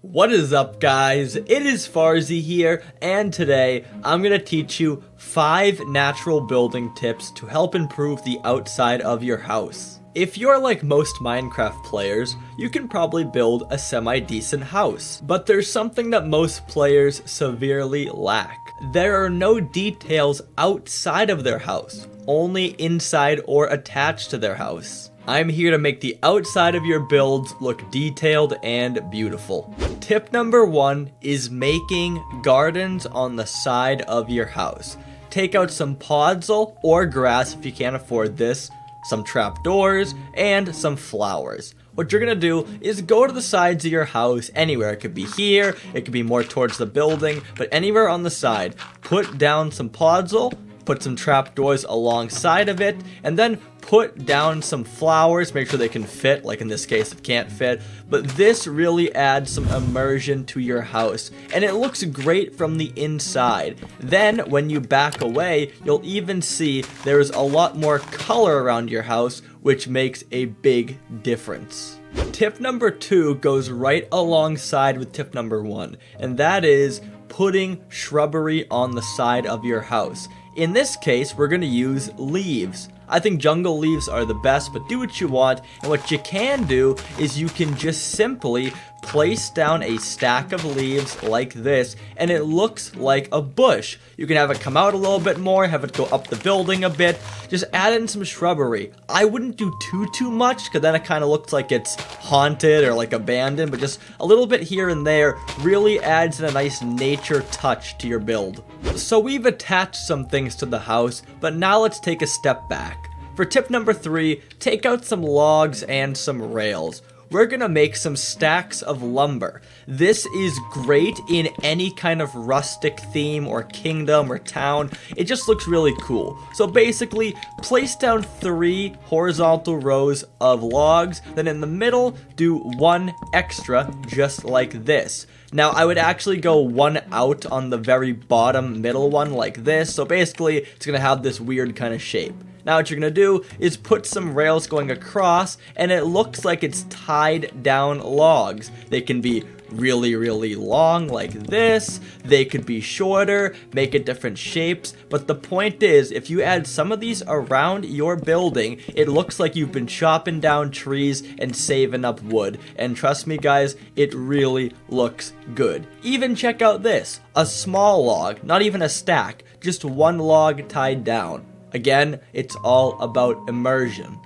What is up, guys? It is Farzy here, and today I'm going to teach you 5 natural building tips to help improve the outside of your house. If you're like most Minecraft players, you can probably build a semi-decent house, but there's something that most players severely lack. There are no details outside of their house, only inside or attached to their house. I'm here to make the outside of your builds look detailed and beautiful. Tip number 1 is making gardens on the side of your house. Take out some podzol or grass if you can't afford this, some trapdoors, and some flowers. What you're gonna do is go to the sides of your house, anywhere. It could be here, it could be more towards the building, but anywhere on the side. Put down some podzol, put some trapdoors alongside of it, and then put down some flowers. Make sure they can fit, like in this case it can't fit, but this really adds some immersion to your house, and it looks great from the inside. Then when you back away, you'll even see there's a lot more color around your house, which makes a big difference. Tip number 2 goes right alongside with tip number 1, and that is putting shrubbery on the side of your house. In this case, we're going to use leaves. I think jungle leaves are the best, but do what you want. And what you can do is you can just simply place down a stack of leaves like this, and it looks like a bush. You can have it come out a little bit more, have it go up the building a bit. Just add in some shrubbery. I wouldn't do too much, because then it kind of looks like it's haunted or like abandoned, but just a little bit here and there really adds in a nice nature touch to your build. So we've attached some things to the house, but now let's take a step back. For tip number 3, take out some logs and some rails. We're gonna make some stacks of lumber. This is great in any kind of rustic theme or kingdom or town. It just looks really cool. So basically, place down 3 horizontal rows of logs, then in the middle, do 1 extra, just like this. Now, I would actually go 1 out on the very bottom middle one like this, so basically, it's gonna have this weird kind of shape. Now what you're going to do is put some rails going across, and it looks like it's tied down logs. They can be really long like this, they could be shorter, make it different shapes, but the point is, if you add some of these around your building, it looks like you've been chopping down trees and saving up wood, and trust me guys, it really looks good. Even check out this, a small log, not even a stack, just 1 log tied down. Again, it's all about immersion.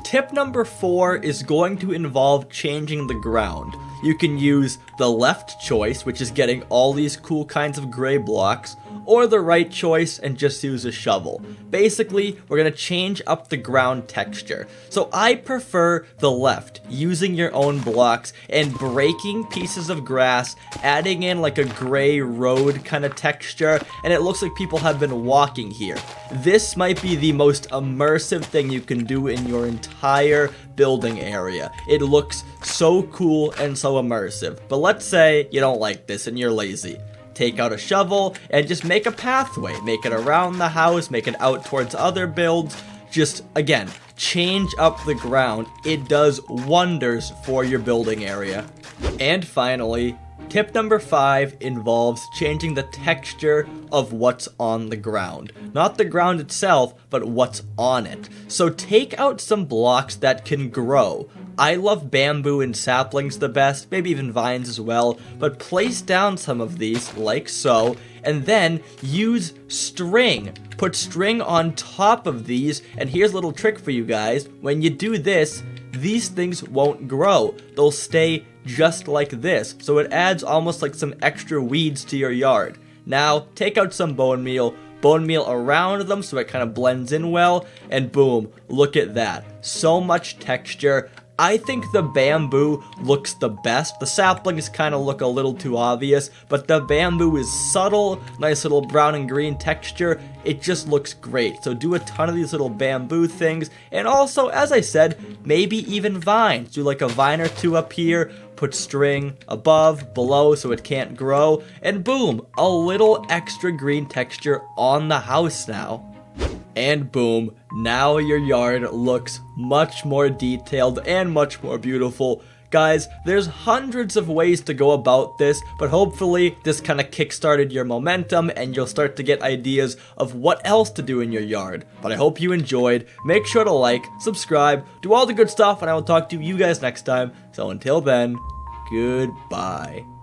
Tip number 4 is going to involve changing the ground. You can use the left choice, which is getting all these cool kinds of gray blocks, or the right choice and just use a shovel. Basically, we're going to change up the ground texture. So I prefer the left, using your own blocks and breaking pieces of grass, adding in like a gray road kind of texture, and it looks like people have been walking here. This might be the most immersive thing you can do in your entire building area. It looks so cool and so immersive. But let's say you don't like this and you're lazy. Take out a shovel and just make a pathway. Make it around the house, make it out towards other builds. Just, again, change up the ground. It does wonders for your building area. And finally, tip number 5 involves changing the texture of what's on the ground. Not the ground itself, but what's on it. So take out some blocks that can grow. I love bamboo and saplings the best, maybe even vines as well, but place down some of these, like so, and then use string. Put string on top of these, and here's a little trick for you guys. When you do this, these things won't grow. They'll stay just like this, so it adds almost like some extra weeds to your yard. Now, take out some bone meal around them so it kind of blends in well, and boom, look at that. So much texture. I think the bamboo looks the best. The saplings kind of look a little too obvious, but the bamboo is subtle, nice little brown and green texture. It just looks great. So do a ton of these little bamboo things, and also, as I said, maybe even vines. Do like a vine or 2 up here, put string above, below so it can't grow, and boom, a little extra green texture on the house now. And boom, now your yard looks much more detailed and much more beautiful. Guys, there's hundreds of ways to go about this, but hopefully this kind of kickstarted your momentum and you'll start to get ideas of what else to do in your yard. But I hope you enjoyed. Make sure to like, subscribe, do all the good stuff, and I will talk to you guys next time. So until then, goodbye.